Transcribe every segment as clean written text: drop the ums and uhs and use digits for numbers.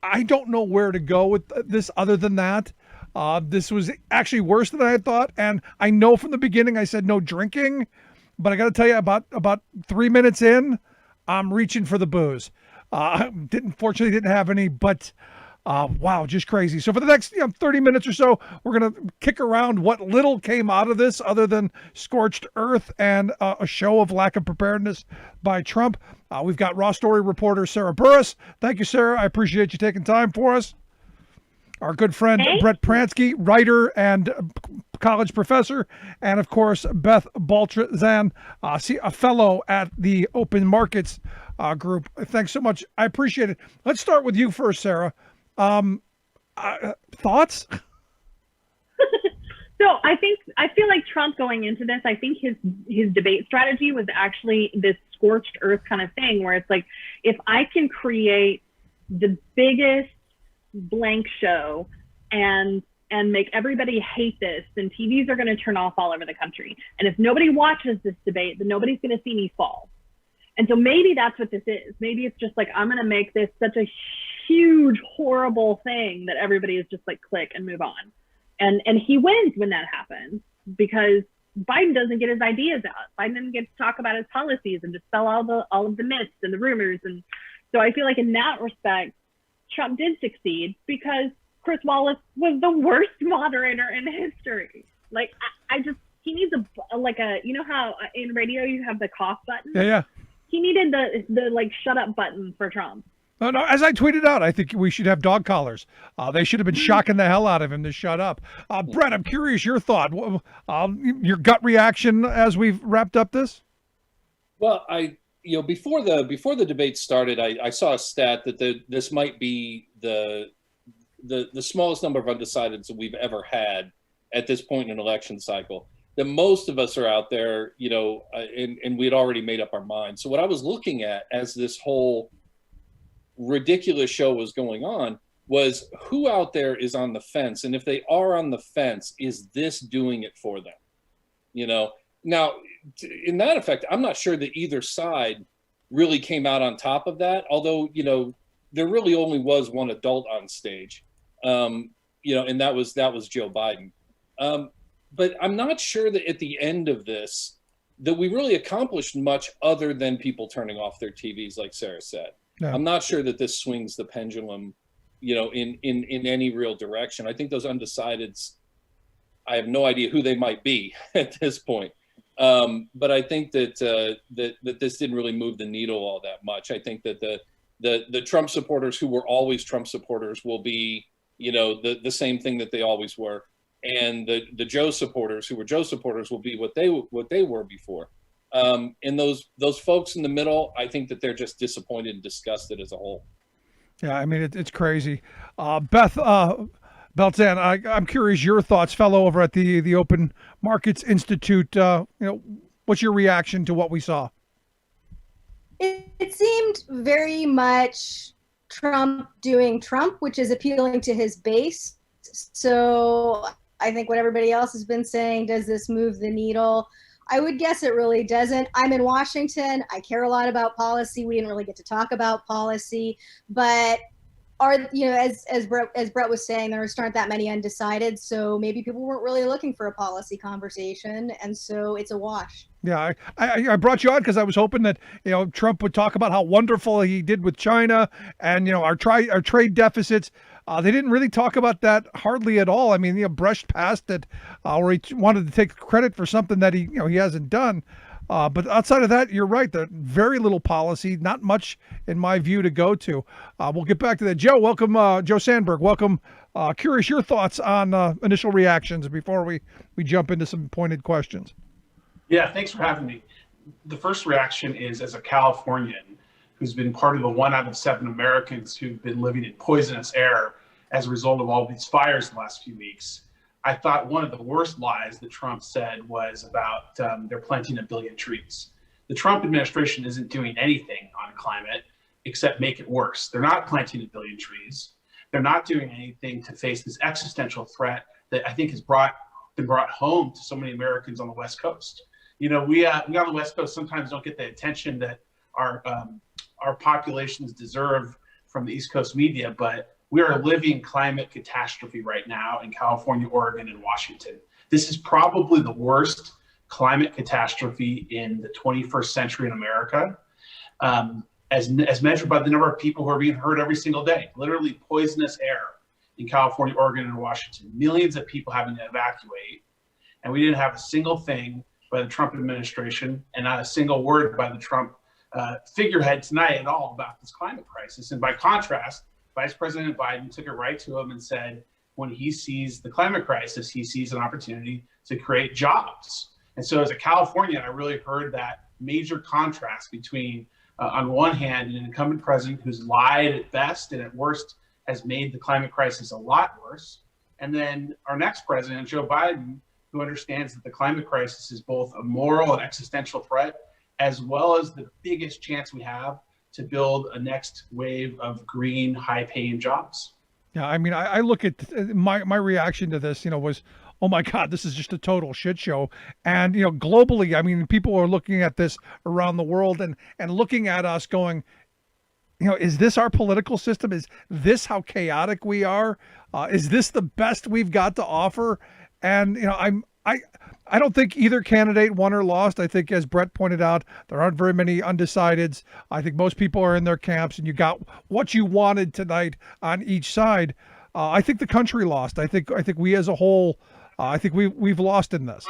I don't know where to go with this other than that. This was actually worse than I had thought, and I know from the beginning I said no drinking, but I got to tell you, about 3 minutes in, I'm reaching for the booze. Fortunately didn't have any, but wow, just crazy. So for the next 30 minutes or so, we're gonna kick around what little came out of this, other than scorched earth and a show of lack of preparedness by Trump. We've got Raw Story reporter Sarah Burris. Thank you, Sarah. I appreciate you taking time for us. Our good friend Hey, Brett Pransky, writer and college professor, and of course Beth Baltrazan, a fellow at the Open Markets group. Thanks so much. I appreciate it. Let's start with you first, Sarah. Um, Thoughts? so I feel like Trump going into this, I think his debate strategy was actually this scorched earth kind of thing where it's like, if I can create the biggest blank show and make everybody hate this, then TVs are going to turn off all over the country. And if nobody watches this debate, then nobody's going to see me fall. And so maybe that's what this is. Maybe it's just like, I'm going to make this such a huge, horrible thing that everybody is just like, click and move on. And he wins when that happens because Biden doesn't get his ideas out. Biden doesn't get to talk about his policies and dispel all of the myths and the rumors. And so I feel like in that respect, Trump did succeed because Chris Wallace was the worst moderator in history. Like, he needs you know how in radio you have the cough button? Yeah. He needed the like shut up button for Trump. No, as I tweeted out, I think we should have dog collars. They should have been shocking the hell out of him to shut up. Brett, I'm curious your thought, your gut reaction as we've wrapped up this. Well, before the debate started, I saw a stat that this might be the smallest number of undecideds that we've ever had at this point in an election cycle. That most of us are out there, and we had already made up our mind. So what I was looking at as this whole ridiculous show was going on was who out there is on the fence, and if they are on the fence, is this doing it for them? Now, in that effect, I'm not sure that either side really came out on top of that, although there really only was one adult on stage, and that was Joe Biden. But I'm not sure that at the end of this that we really accomplished much other than people turning off their TVs, like Sarah said. Yeah. I'm not sure that this swings the pendulum, in any real direction. I think those undecideds, I have no idea who they might be at this point. But I think that this didn't really move the needle all that much. I think that the Trump supporters who were always Trump supporters will be, the same thing that they always were. And the Joe supporters who were Joe supporters will be what they were before. And those folks in the middle, I think that they're just disappointed and disgusted as a whole. Yeah, I mean it's crazy. Beth Baltzan, I'm curious your thoughts, fellow over at the Open Markets Institute. What's your reaction to what we saw? It seemed very much Trump doing Trump, which is appealing to his base. So I think what everybody else has been saying, does this move the needle? I would guess it really doesn't. I'm in Washington. I care a lot about policy. We didn't really get to talk about policy, but as Brett was saying, there aren't that many undecided, so maybe people weren't really looking for a policy conversation, and so it's a wash. Yeah, I brought you on because I was hoping that Trump would talk about how wonderful he did with China and our trade deficits. They didn't really talk about that hardly at all. I mean, brushed past it, where he wanted to take credit for something that he hasn't done. But outside of that, you're right. There's very little policy, not much in my view to go to. We'll get back to that. Joe, welcome. Joe Sandberg, welcome. Curious your thoughts on initial reactions before we jump into some pointed questions. Yeah, thanks for having me. The first reaction is, as a Californian who's been part of the 1 out of 7 Americans who've been living in poisonous air as a result of all these fires in the last few weeks, I thought one of the worst lies that Trump said was about they're planting 1 billion trees. The Trump administration isn't doing anything on climate except make it worse. They're not planting 1 billion trees. They're not doing anything to face this existential threat that I think has been brought home to so many Americans on the West Coast. We on the West Coast sometimes don't get the attention that our populations deserve from the East Coast media, but we are living climate catastrophe right now in California, Oregon, and Washington. This is probably the worst climate catastrophe in the 21st century in America, as measured by the number of people who are being hurt every single day. Literally poisonous air in California, Oregon, and Washington. Millions of people having to evacuate. And we didn't have a single thing by the Trump administration and not a single word by the Trump figurehead tonight at all about this climate crisis. And by contrast, Vice President Biden took it right to him and said, when he sees the climate crisis, he sees an opportunity to create jobs. And so as a Californian, I really heard that major contrast between, on one hand, an incumbent president who's lied at best and at worst has made the climate crisis a lot worse. And then our next president, Joe Biden, who understands that the climate crisis is both a moral and existential threat, as well as the biggest chance we have to build a next wave of green, high-paying jobs. Yeah, I mean, I look at my reaction to this, was, oh my God, this is just a total shit show. And, globally, I mean, people are looking at this around the world and looking at us going, is this our political system? Is this how chaotic we are? Is this the best we've got to offer? And, I don't think either candidate won or lost. I think, as Brett pointed out, there aren't very many undecideds. I think most people are in their camps, and you got what you wanted tonight on each side. I think the country lost. I think we as a whole, I think we've lost in this.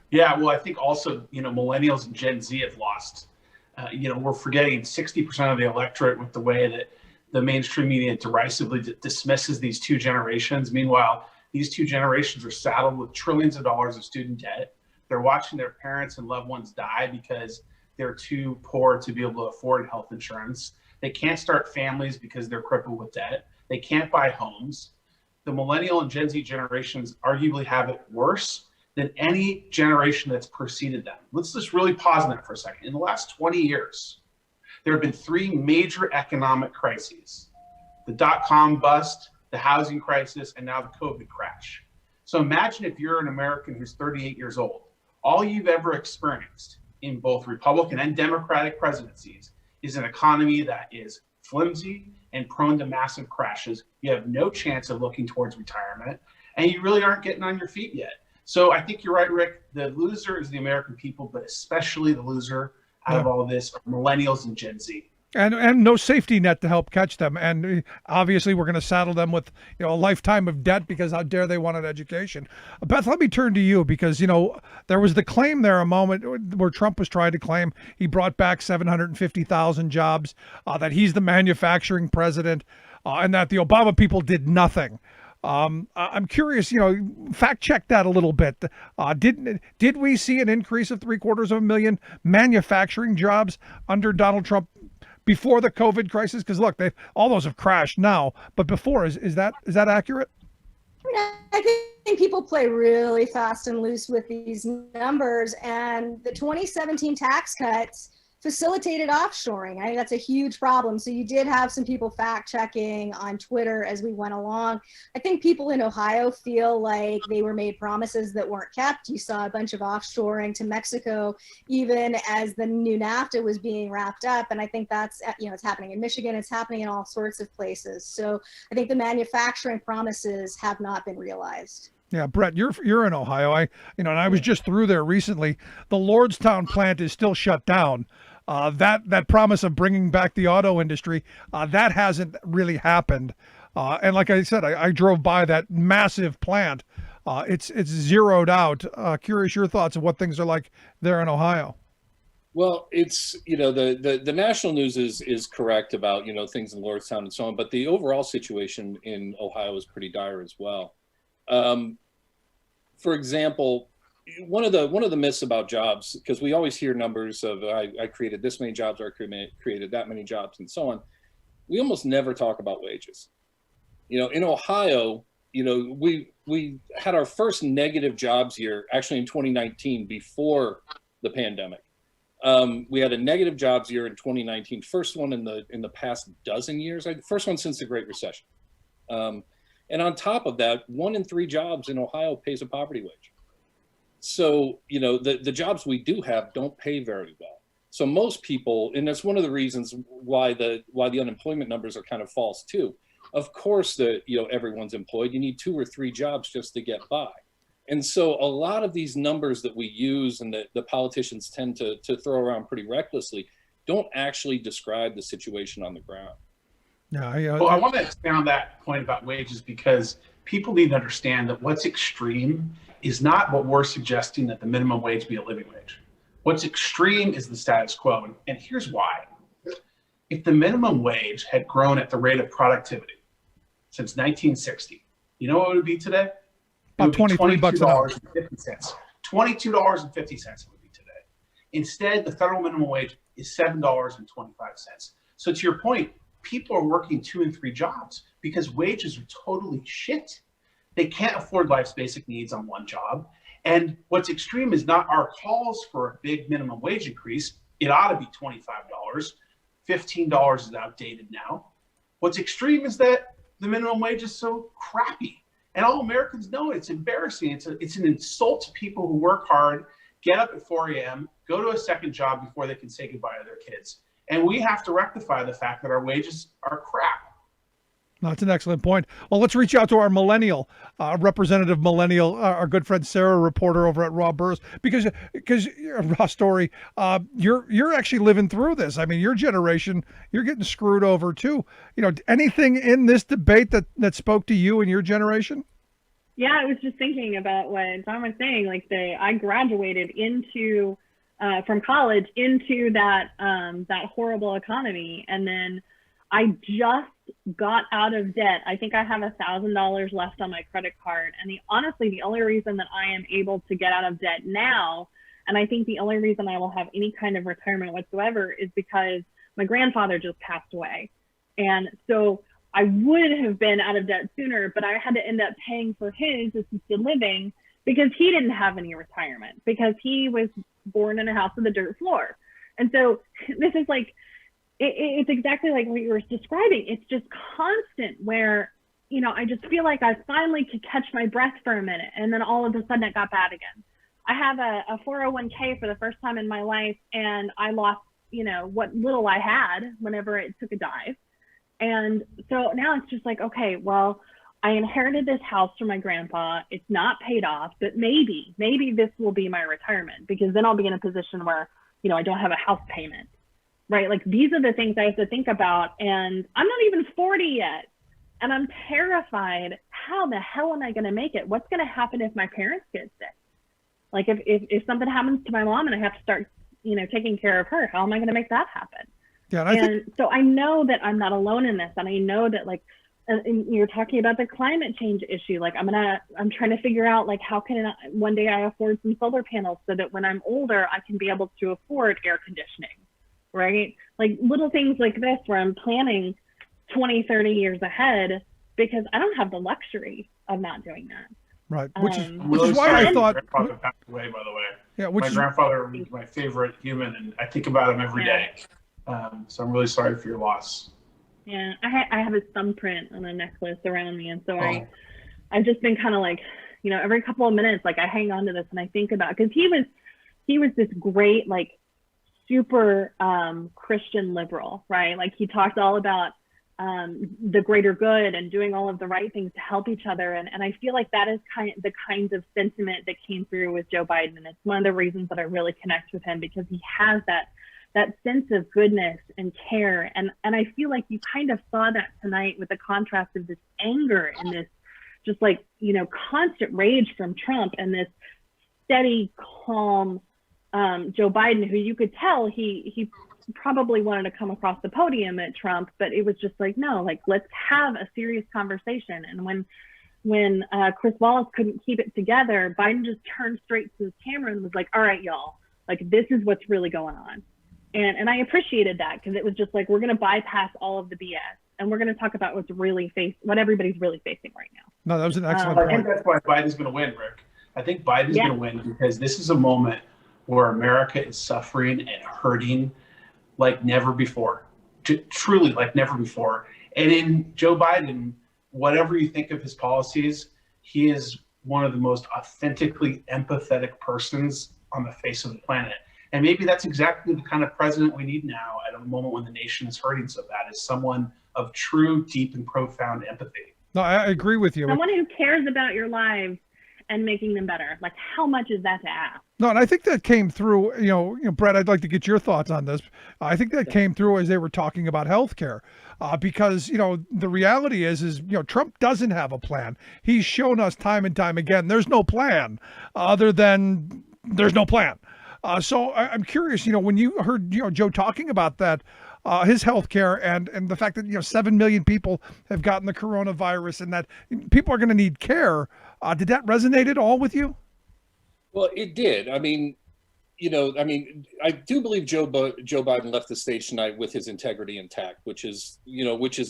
Yeah, well, I think also, millennials and Gen Z have lost. We're forgetting 60% of the electorate with the way that the mainstream media derisively dismisses these two generations. Meanwhile, these two generations are saddled with trillions of dollars of student debt. They're watching their parents and loved ones die because they're too poor to be able to afford health insurance. They can't start families because they're crippled with debt. They can't buy homes. The millennial and Gen Z generations arguably have it worse than any generation that's preceded them. Let's just really pause on that for a second. In the last 20 years, there have been three major economic crises: the dot-com bust, the housing crisis, and now the COVID crash. So imagine if you're an American who's 38 years old. All you've ever experienced in both Republican and Democratic presidencies is an economy that is flimsy and prone to massive crashes. You have no chance of looking towards retirement, and you really aren't getting on your feet yet. So I think you're right, Rick. The loser is the American people, but especially the loser out of all this are millennials and Gen Z. And no safety net to help catch them. And obviously we're going to saddle them with, a lifetime of debt because how dare they want an education. Beth, let me turn to you because, there was the claim there a moment where Trump was trying to claim he brought back 750,000 jobs, that he's the manufacturing president, and that the Obama people did nothing. I'm curious, fact check that a little bit. Did we see an increase of 750,000 manufacturing jobs under Donald Trump before the COVID crisis? Because look, all those have crashed now, but before, is that accurate? I think people play really fast and loose with these numbers, and the 2017 tax cuts facilitated offshoring. I think that's a huge problem. So you did have some people fact checking on Twitter as we went along. I think people in Ohio feel like they were made promises that weren't kept. You saw a bunch of offshoring to Mexico, even as the new NAFTA was being wrapped up. And I think that's, it's happening in Michigan, it's happening in all sorts of places. So I think the manufacturing promises have not been realized. Yeah, Brett, you're in Ohio. And I was just through there recently. The Lordstown plant is still shut down. That promise of bringing back the auto industry, that hasn't really happened. And like I said, I drove by that massive plant. It's zeroed out. Curious your thoughts of what things are like there in Ohio. Well, it's, the national news is correct about, things in Lordstown and so on, but the overall situation in Ohio is pretty dire as well. For example, one of the myths about jobs, because we always hear numbers of I created this many jobs, or I created that many jobs, and so on. We almost never talk about wages. In Ohio, we had our first negative jobs year actually in 2019 before the pandemic. We had a negative jobs year in 2019, first one in the past dozen years, first one since the Great Recession. And on top of that, 1 in 3 jobs in Ohio pays a poverty wage. So, the jobs we do have don't pay very well. So most people, and that's one of the reasons why the unemployment numbers are kind of false too. Of course, everyone's employed. You need 2 or 3 jobs just to get by. And so a lot of these numbers that we use and that the politicians tend to throw around pretty recklessly don't actually describe the situation on the ground. Yeah, Well, I want to expand on that point about wages, because people need to understand that what's extreme is not what we're suggesting, that the minimum wage be a living wage. What's extreme is the status quo. And here's why. If the minimum wage had grown at the rate of productivity since 1960, you know what it would be today? about 23 bucks an hour. $22.50. $22.50 it would be today. Instead, the federal minimum wage is $7.25. So to your point, people are working 2 and 3 jobs because wages are totally shit. They can't afford life's basic needs on 1 job. And what's extreme is not our calls for a big minimum wage increase. It ought to be $25. $15 is outdated now. What's extreme is that the minimum wage is so crappy. And all Americans know it's embarrassing. It's an insult to people who work hard, get up at 4 a.m., go to a second job before they can say goodbye to their kids. And we have to rectify the fact that our wages are crap. That's an excellent point. Well, let's reach out to our millennial, representative millennial, our good friend Sarah, reporter over at Raw Burst, because Raw Story, you're actually living through this. I mean, your generation, you're getting screwed over too. Anything in this debate that spoke to you and your generation? Yeah, I was just thinking about what Tom was saying. I graduated into from college into that horrible economy, and then I just got out of debt. I think I have $1,000 left on my credit card. And honestly, the only reason that I am able to get out of debt now, and I think the only reason I will have any kind of retirement whatsoever, is because my grandfather just passed away. And so I would have been out of debt sooner, but I had to end up paying for his assisted living because he didn't have any retirement, because he was born in a house with a dirt floor. And so this is it's exactly like what you were describing. It's just constant where, I just feel like I finally could catch my breath for a minute, and then all of a sudden it got bad again. I have a 401k for the first time in my life, and I lost, what little I had whenever it took a dive. And so now it's just like, okay, well, I inherited this house from my grandpa. It's not paid off, but maybe this will be my retirement, because then I'll be in a position where, I don't have a house payment. Right? These are the things I have to think about. And I'm not even 40 yet. And I'm terrified. How the hell am I going to make it? What's going to happen if my parents get sick? If something happens to my mom and I have to start, taking care of her, how am I going to make that happen? Yeah, So I know that I'm not alone in this. And I know that and you're talking about the climate change issue. I'm trying to figure out how can one day I afford some solar panels so that when I'm older, I can be able to afford air conditioning. Right? Little things like this where I'm planning 20, 30 years ahead, because I don't have the luxury of not doing that. Right. Which is Really why I thought. My grandfather passed away, by the way. Yeah. My grandfather was my favorite human, and I think about him every day. So I'm really sorry for your loss. Yeah. I have his thumbprint on a necklace around me. And so I've just been kind of every couple of minutes, I hang on to this and I think about, because he was this great, super Christian liberal, right? He talked all about the greater good and doing all of the right things to help each other. And I feel like that is the kinds of sentiment that came through with Joe Biden. And it's one of the reasons that I really connect with him, because he has that sense of goodness and care. And I feel like you kind of saw that tonight with the contrast of this anger and this just constant rage from Trump, and this steady, calm Joe Biden, who you could tell he probably wanted to come across the podium at Trump, but it was just no, let's have a serious conversation. And when Chris Wallace couldn't keep it together, Biden just turned straight to his camera and was like, all right, y'all, this is what's really going on. And I appreciated that, because it was just we're going to bypass all of the BS and we're going to talk about what everybody's really facing right now. No, that was an excellent I point. think that's why Biden's going to win, Rick. I think Biden's going to win because this is a moment where America is suffering and hurting like never before, truly like never before. And in Joe Biden, whatever you think of his policies, he is one of the most authentically empathetic persons on the face of the planet. And maybe that's exactly the kind of president we need now at a moment when the nation is hurting so bad, is someone of true, deep, and profound empathy. No, I agree with you. Someone who cares about your lives and making them better. Like, how much is that to ask? No, and I think that came through, Brett, I'd like to get your thoughts on this. I think that came through as they were talking about healthcare, because, the reality is, Trump doesn't have a plan. He's shown us time and time again, there's no plan other than there's no plan. So I'm curious, when you heard, Joe talking about that, his healthcare and the fact that, 7 million people have gotten the coronavirus and that people are going to need care. Did that resonate at all with you? Well, it did. I mean, I do believe Joe Biden left the stage tonight with his integrity intact, which is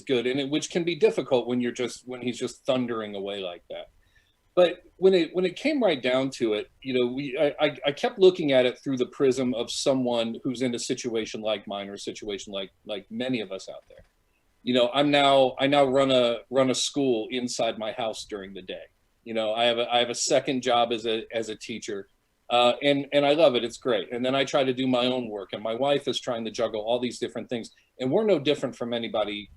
good, and which can be difficult when he's just thundering away like that. But when it came right down to it, I kept looking at it through the prism of someone who's in a situation like mine, or a situation like many of us out there. I now run a school inside my house during the day. I have a second job as a teacher, and I love it. It's great. And then I try to do my own work, and my wife is trying to juggle all these different things. And we're no different from anybody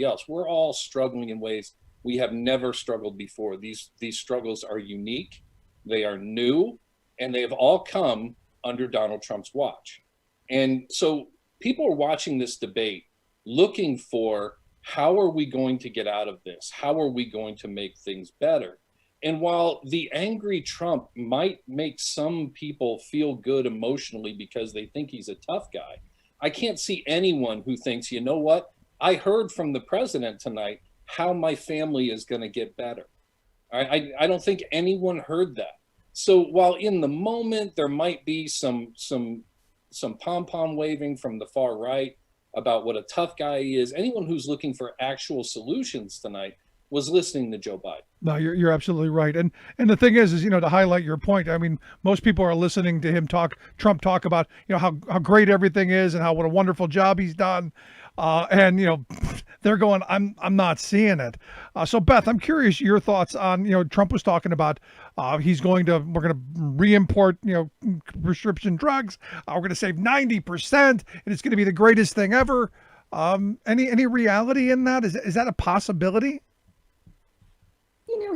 else. We're all struggling in ways we have never struggled before. These struggles are unique, they are new, and they have all come under Donald Trump's watch. And so people are watching this debate looking for, how are we going to get out of this? How are we going to make things better? And while the angry Trump might make some people feel good emotionally because they think he's a tough guy, I can't see anyone who thinks, you know what, I heard from the president tonight how my family is going to get better. I don't think anyone heard that. So while in the moment there might be some pom-pom waving from the far right about what a tough guy he is, anyone who's looking for actual solutions tonight was listening to Joe Biden. No, you're absolutely right. And the thing is, to highlight your point, I mean, most people are listening to Trump talk about, how great everything is and what a wonderful job he's done. And they're going, I'm not seeing it. So Beth, I'm curious your thoughts on, Trump was talking about, we're going to re-import, prescription drugs. We're going to save 90% and it's going to be the greatest thing ever. Any reality in that? Is that a possibility?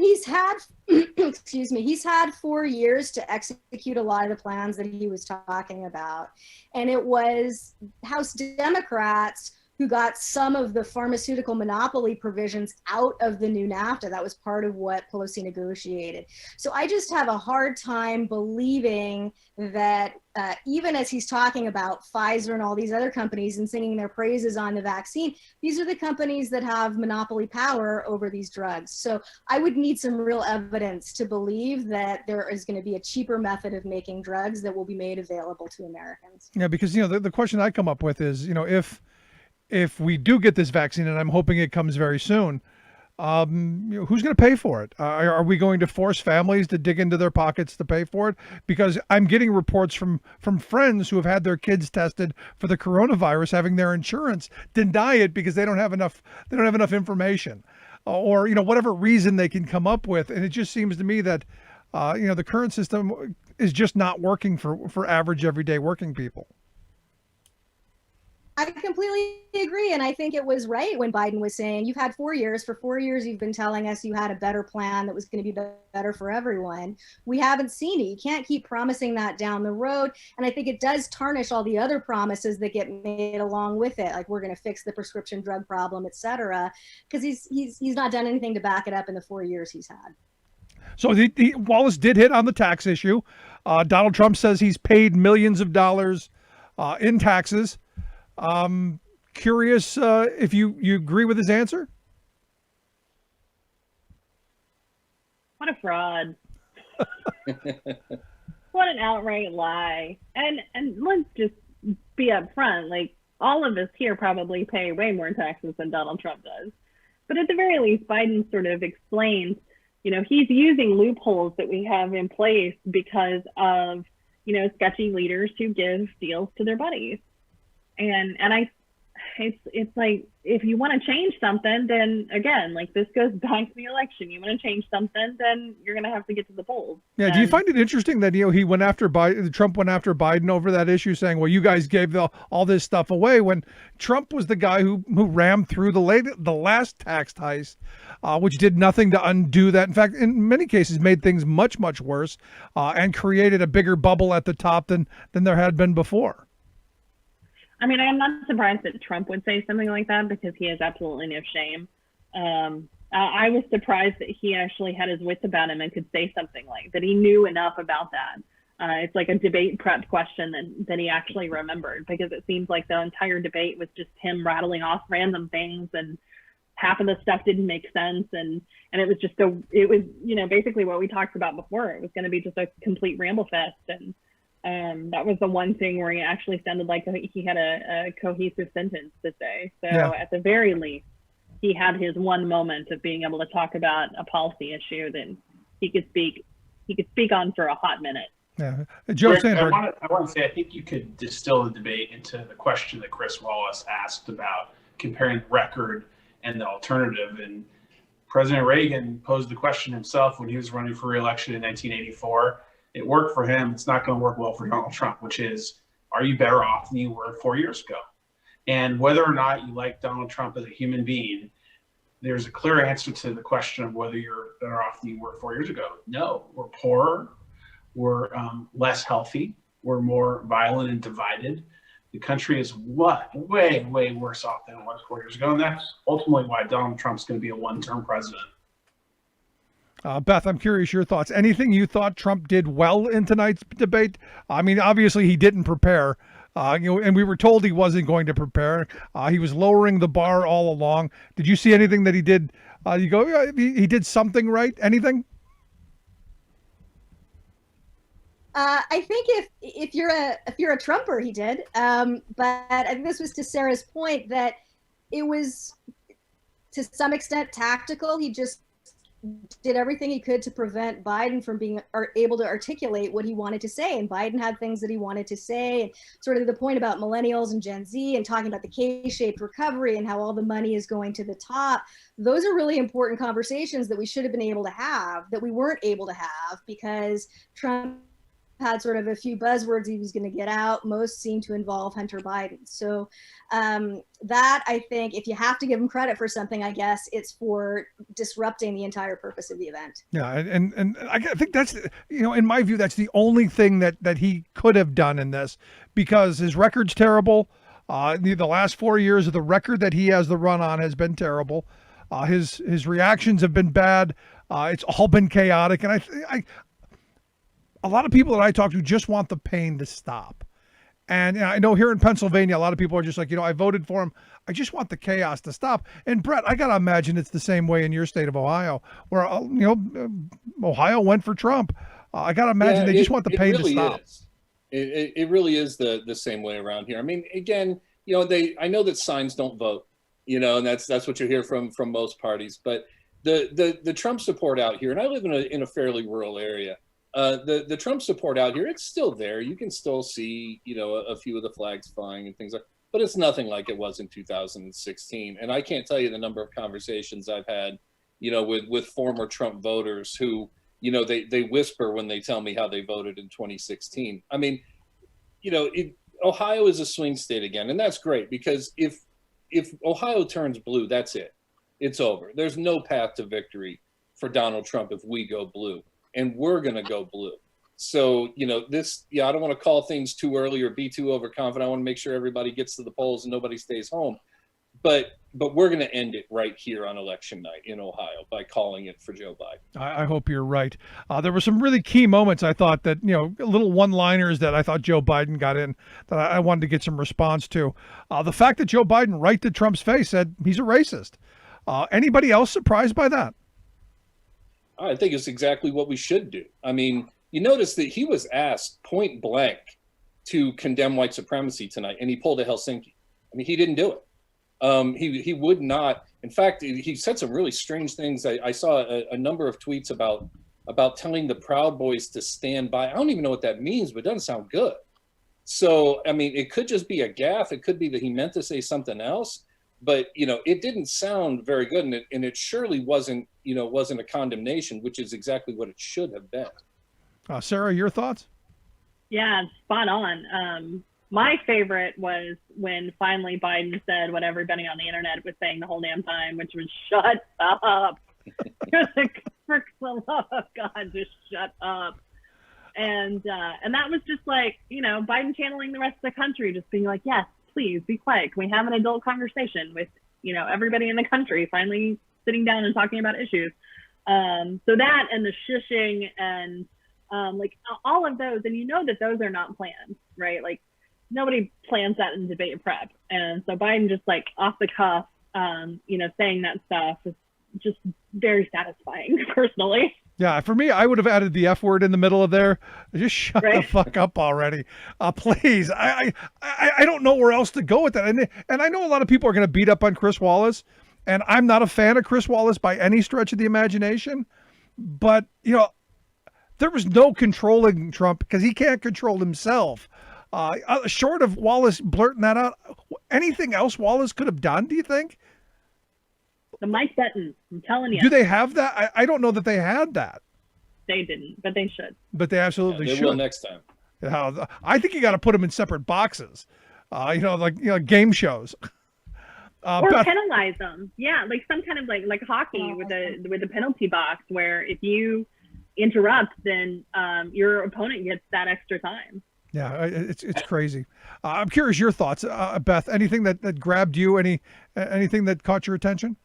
He's had, excuse me, he's had 4 years to execute a lot of the plans that he was talking about. And it was House Democrats who got some of the pharmaceutical monopoly provisions out of the new NAFTA. That was part of what Pelosi negotiated. So I just have a hard time believing that even as he's talking about Pfizer and all these other companies and singing their praises on the vaccine, these are the companies that have monopoly power over these drugs. So I would need some real evidence to believe that there is going to be a cheaper method of making drugs that will be made available to Americans. Yeah, because, the question I come up with is, if we do get this vaccine, and I'm hoping it comes very soon, who's going to pay for it? Are we going to force families to dig into their pockets to pay for it? Because I'm getting reports from friends who have had their kids tested for the coronavirus, having their insurance deny it because they don't have enough information, or whatever reason they can come up with. And it just seems to me that the current system is just not working for average everyday working people. I completely agree. And I think it was right when Biden was saying, you've had 4 years. For 4 years, you've been telling us you had a better plan that was going to be better for everyone. We haven't seen it. You can't keep promising that down the road. And I think it does tarnish all the other promises that get made along with it. Like, we're going to fix the prescription drug problem, et cetera, because he's not done anything to back it up in the 4 years he's had. So Wallace did hit on the tax issue. Donald Trump says he's paid millions of dollars in taxes. Curious if you agree with his answer? What a fraud. What an outright lie. And let's just be upfront. Like, all of us here probably pay way more taxes than Donald Trump does. But at the very least, Biden sort of explains, he's using loopholes that we have in place because of, sketchy leaders who give deals to their buddies. And it's like, if you want to change something, then again, like, this goes back to the election. You want to change something, then you're going to have to get to the polls. Yeah. Do you And find it interesting that, he went after Biden, Trump went after Biden over that issue, saying, well, you guys gave all this stuff away, when Trump was the guy who rammed through the last tax heist, which did nothing to undo that. In fact, in many cases, made things much, much worse, and created a bigger bubble at the top than there had been before. I mean, I'm not surprised that Trump would say something like that, because he has absolutely no shame. I was surprised that he actually had his wits about him and could say something like that. He knew enough about that. It's like a debate prep question that he actually remembered, because it seems like the entire debate was just him rattling off random things, and half of the stuff didn't make sense. And it was just basically what we talked about before. It was going to be just a complete ramble fest. And that was the one thing where he actually sounded like he had a cohesive sentence to say. So Yeah. at the very least, he had his one moment of being able to talk about a policy issue that he could speak on for a hot minute. Yeah. Joe Rick, Sandberg. I want to say, I think you could distill the debate into the question that Chris Wallace asked about comparing the record and the alternative. And President Reagan posed the question himself when he was running for re-election in 1984. It worked for him. It's not going to work well for Donald Trump, which is, are you better off than you were 4 years ago? And whether or not you like Donald Trump as a human being, there's a clear answer to the question of whether you're better off than you were 4 years ago. No, we're poorer, we're less healthy, we're more violent and divided. The country is way, way worse off than it was 4 years ago. And that's ultimately why Donald Trump's going to be a one-term president. Beth, I'm curious your thoughts. Anything you thought Trump did well in tonight's debate? I mean, obviously he didn't prepare, and we were told he wasn't going to prepare. He was lowering the bar all along. Did you see anything that he did? You go, yeah, he did something right? Anything? I think if you're a Trumper, he did. But I think this was to Sarah's point that it was to some extent tactical. He just did everything he could to prevent Biden from being able to articulate what he wanted to say. And Biden had things that he wanted to say, and sort of the point about millennials and Gen Z and talking about the K-shaped recovery and how all the money is going to the top. Those are really important conversations that we should have been able to have, that we weren't able to have because Trump had sort of a few buzzwords he was going to get out. Most seem to involve Hunter Biden. So that, I think, if you have to give him credit for something, I guess it's for disrupting the entire purpose of the event. Yeah, and I think that's, in my view, that's the only thing that he could have done in this, because his record's terrible. The last 4 years of the record that he has the run on has been terrible. His reactions have been bad. It's all been chaotic, and a lot of people that I talk to just want the pain to stop. And I know here in Pennsylvania, a lot of people are just like, I voted for him. I just want the chaos to stop. And Brett, I got to imagine it's the same way in your state of Ohio, where, Ohio went for Trump. I got to imagine they just want the pain really to stop. It really is the same way around here. I mean, again, I know that signs don't vote, and that's what you hear from most parties. But the Trump support out here, and I live in a fairly rural area. The Trump support out here, it's still there. You can still see, a few of the flags flying and things but it's nothing like it was in 2016. And I can't tell you the number of conversations I've had, with former Trump voters who, they whisper when they tell me how they voted in 2016. I mean, Ohio is a swing state again, and that's great, because if Ohio turns blue, that's it. It's over. There's no path to victory for Donald Trump if we go blue. And we're going to go blue. So, I don't want to call things too early or be too overconfident. I want to make sure everybody gets to the polls and nobody stays home. But we're going to end it right here on election night in Ohio by calling it for Joe Biden. I hope you're right. There were some really key moments, I thought, that, little one-liners that I thought Joe Biden got in that I wanted to get some response to. The fact that Joe Biden, right to Trump's face, said he's a racist. Anybody else surprised by that? I think it's exactly what we should do. I mean, you notice that he was asked point blank to condemn white supremacy tonight, and he pulled a Helsinki. I mean, he didn't do it. He would not. In fact, he said some really strange things. I saw a number of tweets about telling the Proud Boys to stand by. I don't even know what that means, but it doesn't sound good. So, I mean, it could just be a gaffe. It could be that he meant to say something else, but it didn't sound very good, and it surely wasn't a condemnation, which is exactly what it should have been. Sarah, your thoughts? Yeah, spot on. My favorite was when finally Biden said what everybody on the internet was saying the whole damn time, which was "shut up." Like, for the love of God, just shut up. And that was just like, Biden channeling the rest of the country, just being like, yes, please be quiet. Can we have an adult conversation with, everybody in the country finally sitting down and talking about issues? So that and the shushing and like all of those, and that those are not planned, right? Like nobody plans that in debate prep. And so Biden just like off the cuff, saying that stuff is just very satisfying personally. Yeah, for me, I would have added the F word in the middle of there. Just shut the fuck up already, please. I don't know where else to go with that. And I know a lot of people are going to beat up on Chris Wallace, and I'm not a fan of Chris Wallace by any stretch of the imagination. But there was no controlling Trump because he can't control himself. Short of Wallace blurting that out, anything else Wallace could have done? Do you think? The mic button, I'm telling you. Do they have that? I don't know that they had that. They didn't, but they should. But they absolutely they should. will next time. I think you got to put them in separate boxes. Game shows. Or penalize them. Yeah, like some kind of like hockey with a penalty box where if you interrupt, then your opponent gets that extra time. Yeah, it's crazy. I'm curious your thoughts, Beth. Anything that grabbed you? Anything that caught your attention?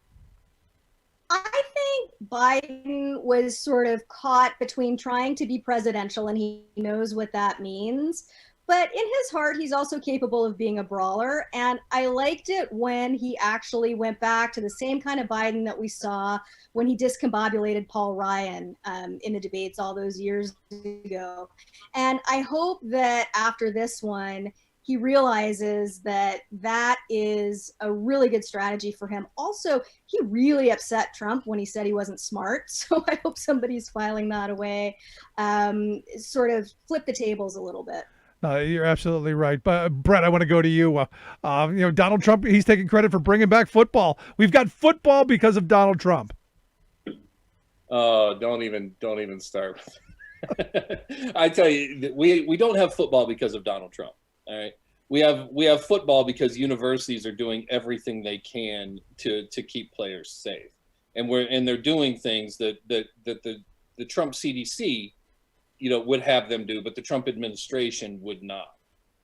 I think Biden was sort of caught between trying to be presidential, and he knows what that means. But in his heart, he's also capable of being a brawler. And I liked it when he actually went back to the same kind of Biden that we saw when he discombobulated Paul Ryan in the debates all those years ago. And I hope that after this one, he realizes that that is a really good strategy for him. Also, he really upset Trump when he said he wasn't smart. So I hope somebody's filing that away, sort of flip the tables a little bit. You're absolutely right. But Brett, I want to go to you. Donald Trump, he's taking credit for bringing back football. We've got football because of Donald Trump. Oh, don't even start. I tell you, we don't have football because of Donald Trump. All right. We have football because universities are doing everything they can to keep players safe. And they're doing things that the Trump CDC would have them do, but the Trump administration would not.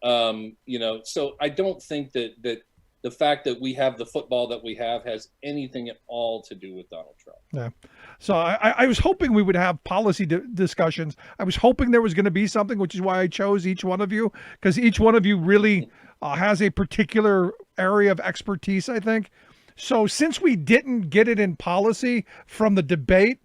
So I don't think that the fact that we have the football that we have has anything at all to do with Donald Trump. Yeah. So I was hoping we would have policy discussions. I was hoping there was going to be something, which is why I chose each one of you, because each one of you really has a particular area of expertise, I think. So since we didn't get it in policy from the debate,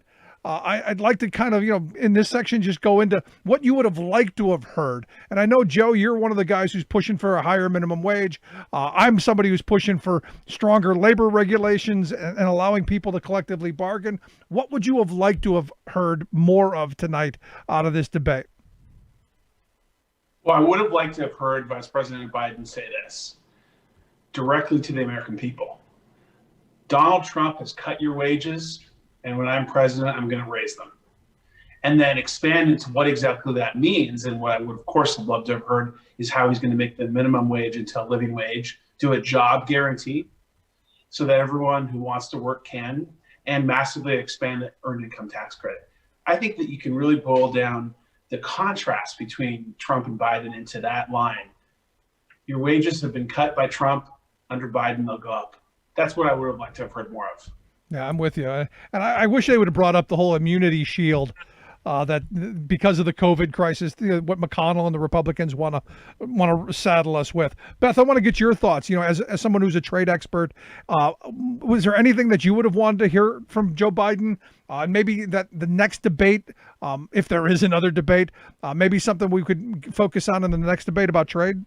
I'd like to kind of, in this section, just go into what you would have liked to have heard. And I know, Joe, you're one of the guys who's pushing for a higher minimum wage. I'm somebody who's pushing for stronger labor regulations and allowing people to collectively bargain. What would you have liked to have heard more of tonight out of this debate? Well, I would have liked to have heard Vice President Biden say this directly to the American people. Donald Trump has cut your wages, and when I'm president, I'm going to raise them. And then expand into what exactly that means. And what I would, of course, have loved to have heard is how he's going to make the minimum wage into a living wage, do a job guarantee so that everyone who wants to work can, and massively expand the earned income tax credit. I think that you can really boil down the contrast between Trump and Biden into that line. Your wages have been cut by Trump. Under Biden, they'll go up. That's what I would have liked to have heard more of. Yeah, I'm with you. And I wish they would have brought up the whole immunity shield that because of the COVID crisis, what McConnell and the Republicans want to saddle us with. Beth, I want to get your thoughts. As someone who's a trade expert, was there anything that you would have wanted to hear from Joe Biden? Maybe that the next debate, if there is another debate, maybe something we could focus on in the next debate about trade?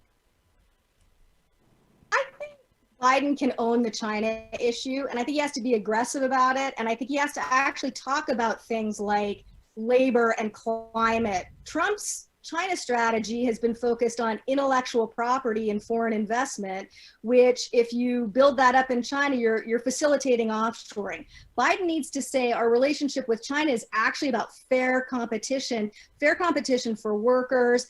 Biden can own the China issue, and I think he has to be aggressive about it, and I think he has to actually talk about things like labor and climate. Trump's China strategy has been focused on intellectual property and foreign investment, which if you build that up in China, you're facilitating offshoring. Biden needs to say our relationship with China is actually about fair competition for workers,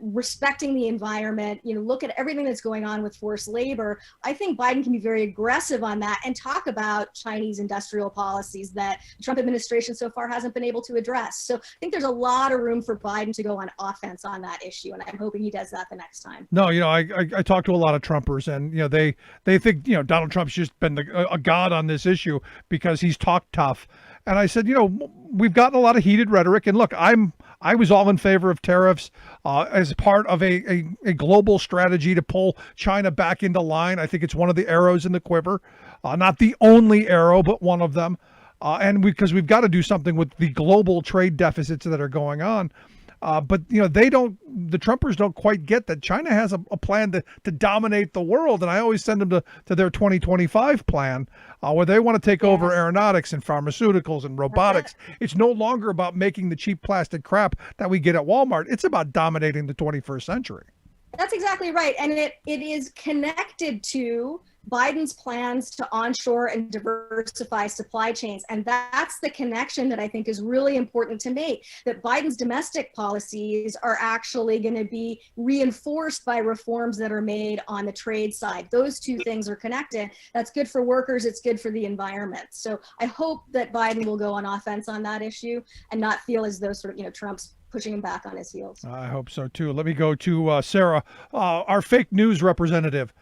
respecting the environment, look at everything that's going on with forced labor. I think Biden can be very aggressive on that and talk about Chinese industrial policies that the Trump administration so far hasn't been able to address. So I think there's a lot of room for Biden to go on offense on that issue, and I'm hoping he does that the next time. No, I talked to a lot of Trumpers, and they think Donald Trump's just been a god on this issue because he's talked tough. And I said, we've gotten a lot of heated rhetoric, and look, I was all in favor of tariffs as part of a global strategy to pull China back into line. I think it's one of the arrows in the quiver, not the only arrow, but one of them. And because we've got to do something with the global trade deficits that are going on. But the Trumpers don't quite get that China has a plan to dominate the world. And I always send them to their 2025 plan where they want to take over aeronautics and pharmaceuticals and robotics. It's no longer about making the cheap plastic crap that we get at Walmart. It's about dominating the 21st century. That's exactly right. And it is connected to Biden's plans to onshore and diversify supply chains. And that's the connection that I think is really important to make, that Biden's domestic policies are actually going to be reinforced by reforms that are made on the trade side. Those two things are connected. That's good for workers. It's good for the environment. So I hope that Biden will go on offense on that issue and not feel as though Trump's pushing him back on his heels. I hope so too. Let me go to Sarah, our fake news representative.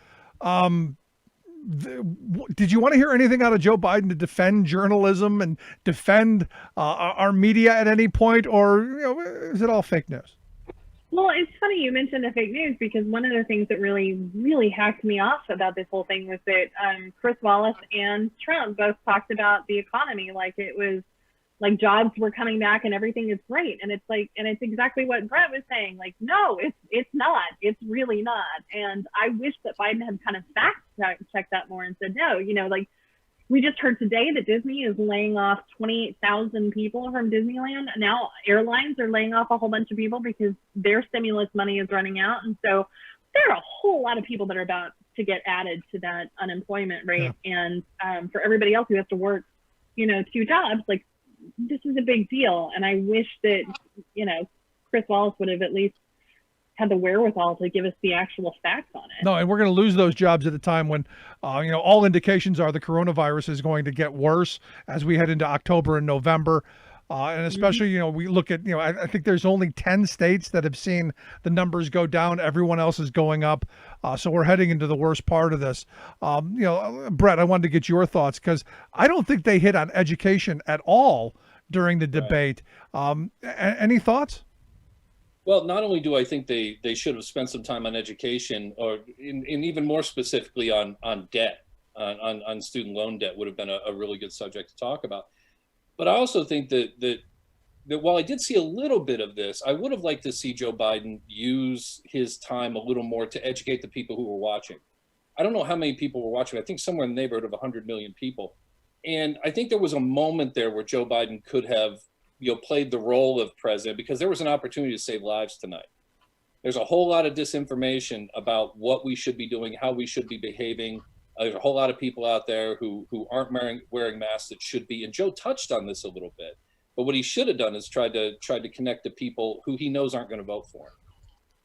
Did you want to hear anything out of Joe Biden to defend journalism and defend our media at any point, or is it all fake news? Well, it's funny you mentioned the fake news, because one of the things that really, really hacked me off about this whole thing was that Chris Wallace and Trump both talked about the economy like it was like jobs were coming back and everything is great. And it's like, and it's exactly what Brett was saying. Like, no, it's not. It's really not. And I wish that Biden had kind of fact checked that more and said, no, like we just heard today that Disney is laying off 28,000 people from Disneyland. Now airlines are laying off a whole bunch of people because their stimulus money is running out. And so there are a whole lot of people that are about to get added to that unemployment rate. Yeah. And for everybody else who has to work, 2 jobs, like, this is a big deal. And I wish that, Chris Wallace would have at least had the wherewithal to give us the actual facts on it. No, and we're going to lose those jobs at a time when, all indications are the coronavirus is going to get worse as we head into October and November. And especially, we look at, I think there's only 10 states that have seen the numbers go down. Everyone else is going up. So we're heading into the worst part of this. Brett, I wanted to get your thoughts because I don't think they hit on education at all during the debate. Any thoughts? Well, not only do I think they should have spent some time on education, or in even more specifically on debt, on student loan debt would have been a really good subject to talk about. But I also think that while I did see a little bit of this, I would have liked to see Joe Biden use his time a little more to educate the people who were watching. I don't know how many people were watching. I think somewhere in the neighborhood of 100 million people. And I think there was a moment there where Joe Biden could have, played the role of president, because there was an opportunity to save lives tonight. There's a whole lot of disinformation about what we should be doing, how we should be behaving. There's a whole lot of people out there who aren't wearing masks that should be. And Joe touched on this a little bit. But what he should have done is tried to connect to people who he knows aren't going to vote for him.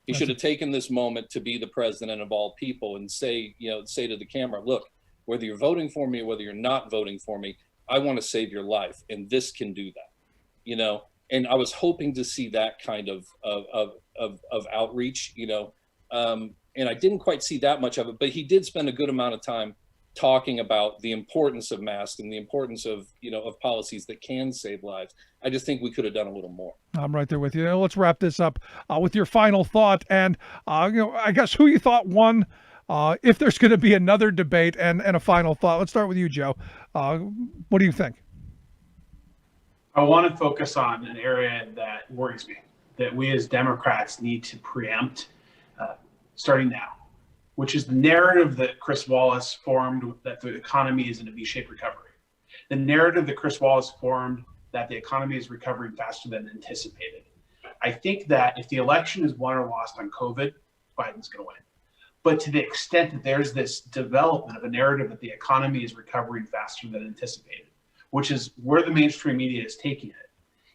He should have taken this moment to be the president of all people and say to the camera, look, whether you're voting for me or whether you're not voting for me, I want to save your life. And this can do that, And I was hoping to see that kind of outreach, and I didn't quite see that much of it, but he did spend a good amount of time talking about the importance of masks and the importance of, of policies that can save lives. I just think we could have done a little more. I'm right there with you. Let's wrap this up with your final thought. And, I guess who you thought won, if there's going to be another debate, and a final thought. Let's start with you, Joe. What do you think? I want to focus on an area that worries me, that we as Democrats need to preempt starting now, which is the narrative that Chris Wallace formed that the economy is in a V-shaped recovery. The narrative that Chris Wallace formed that the economy is recovering faster than anticipated. I think that if the election is won or lost on COVID, Biden's going to win. But to the extent that there's this development of a narrative that the economy is recovering faster than anticipated, which is where the mainstream media is taking it,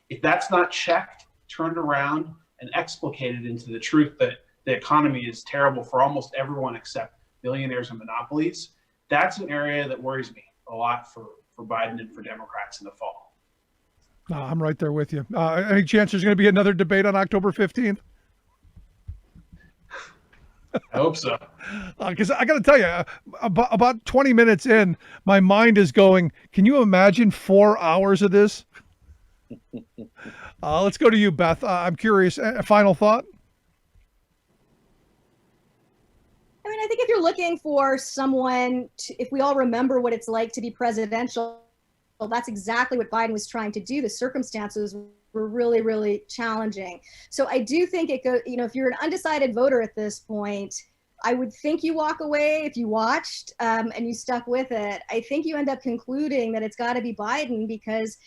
if that's not checked, turned around, and explicated into the truth that the economy is terrible for almost everyone except billionaires and monopolies, that's an area that worries me a lot for Biden and for Democrats in the fall. I'm right there with you. Any chance there's going to be another debate on October 15th? I hope so. Because I got to tell you, about 20 minutes in, my mind is going, can you imagine 4 hours of this? Let's go to you, Beth. I'm curious. Final thought? I mean, I think if you're looking for someone, if we all remember what it's like to be presidential, well, that's exactly what Biden was trying to do. The circumstances were really, really challenging. So I do think it goes, if you're an undecided voter at this point, I would think you walk away if you watched and you stuck with it. I think you end up concluding that it's got to be Biden because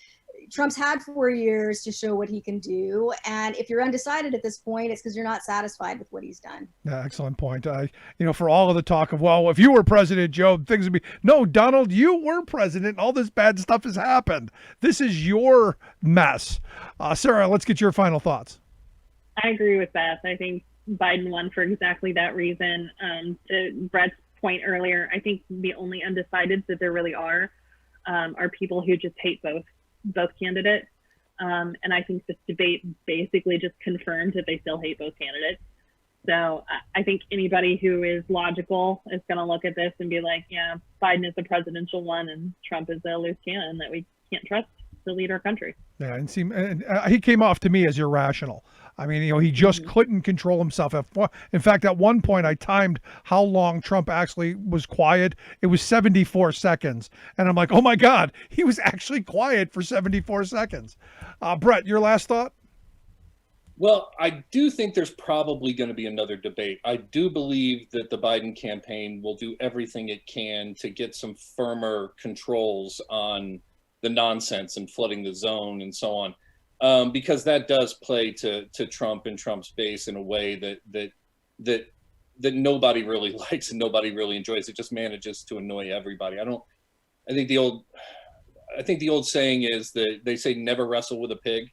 Trump's had 4 years to show what he can do. And if you're undecided at this point, it's because you're not satisfied with what he's done. Yeah, excellent point. For all of the talk of, well, if you were president, Joe, things would be, no, Donald, you were president. All this bad stuff has happened. This is your mess. Sarah, let's get your final thoughts. I agree with Beth. I think Biden won for exactly that reason. To Brett's point earlier, I think the only undecideds that there really are people who just hate both candidates. And I think this debate basically just confirmed that they still hate both candidates. So I think anybody who is logical is going to look at this and be like, yeah, Biden is the presidential one and Trump is a loose cannon that we can't trust to lead our country. Yeah, and he came off to me as irrational. I mean, he just couldn't control himself. In fact, at one point, I timed how long Trump actually was quiet. It was 74 seconds. And I'm like, oh, my God, he was actually quiet for 74 seconds. Brett, your last thought? Well, I do think there's probably going to be another debate. I do believe that the Biden campaign will do everything it can to get some firmer controls on the nonsense and flooding the zone and so on. Because that does play to Trump and Trump's base in a way that nobody really likes and nobody really enjoys. It just manages to annoy everybody. I think the old saying is that they say never wrestle with a pig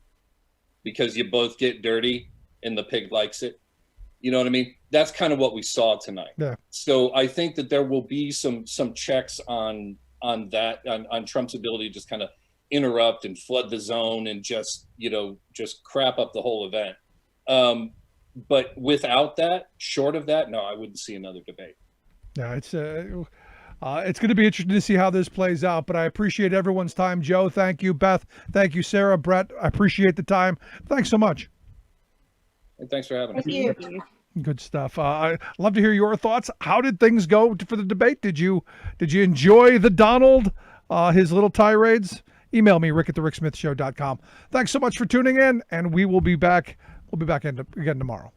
because you both get dirty and the pig likes it. You know what I mean? That's kind of what we saw tonight. Yeah. So I think that there will be some checks on Trump's ability to just kind of interrupt and flood the zone and just crap up the whole event. But without that, short of that, no, I wouldn't see another debate. Yeah, it's going to be interesting to see how this plays out, but I appreciate everyone's time. Joe, thank you. Beth, thank you. Sarah, Brett, I appreciate the time. Thanks so much. And thanks for having us. Thank you. Good stuff. I'd love to hear your thoughts. How did things go for the debate? Did you enjoy the Donald, his little tirades? Email me, rick@thericksmithshow.com. Thanks so much for tuning in, and we will be back. We'll be back again tomorrow.